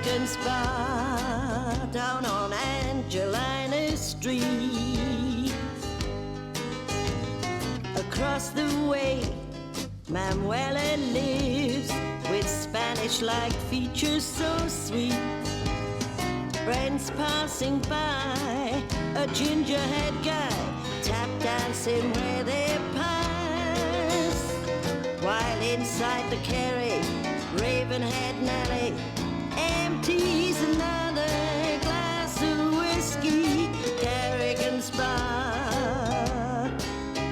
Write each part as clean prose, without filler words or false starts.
Kerrigan's bar down on Angelina Street. Across the way, Manuela lives with Spanish-like features so sweet. Friends passing by, a ginger-haired guy tap dancing where they pass, while inside the Kerry, raven-haired Nellie empties another glass of whiskey. Kerrigan's bar,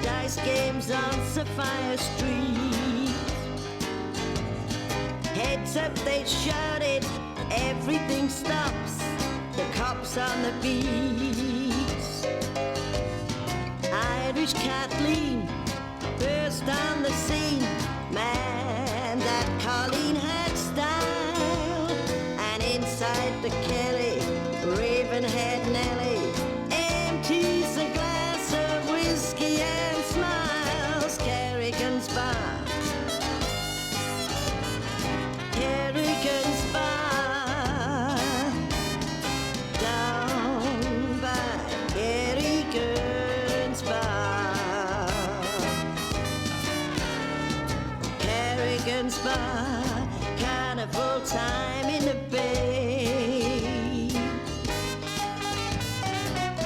dice games on Sapphire Street. Heads up, they shouted, everything stops. The cops on the beat. Irish Kathleen burst on the scene. Man, that Colleen had style. And inside the Kelly, raven-haired Nellie empties a glass of whiskey and smiles. Kerrigan's bar, Kerrigan's bar, down by Kerrigan's bar. Kerrigan's bar, carnival time in the bay.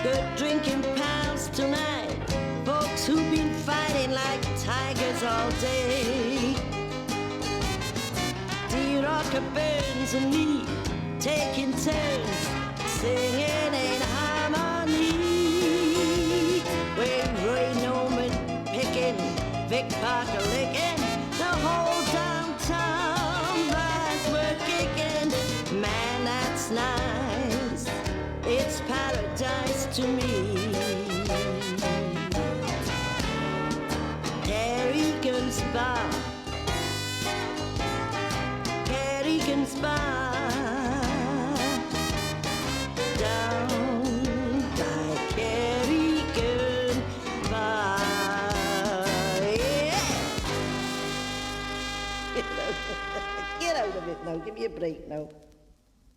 Good drinking pals tonight, folks who've been fighting like tigers all day. D-Rocker, Burns and me taking turns singing in harmony. With Ray Norman picking, Vic Parker licking, the whole downtown bars were kicking. Man, that's nice, it's paradise to me. Kerrigan's bar, Kerrigan's bar, down by Kerrigan bar. Yeah. Get out of it now, give me a break now.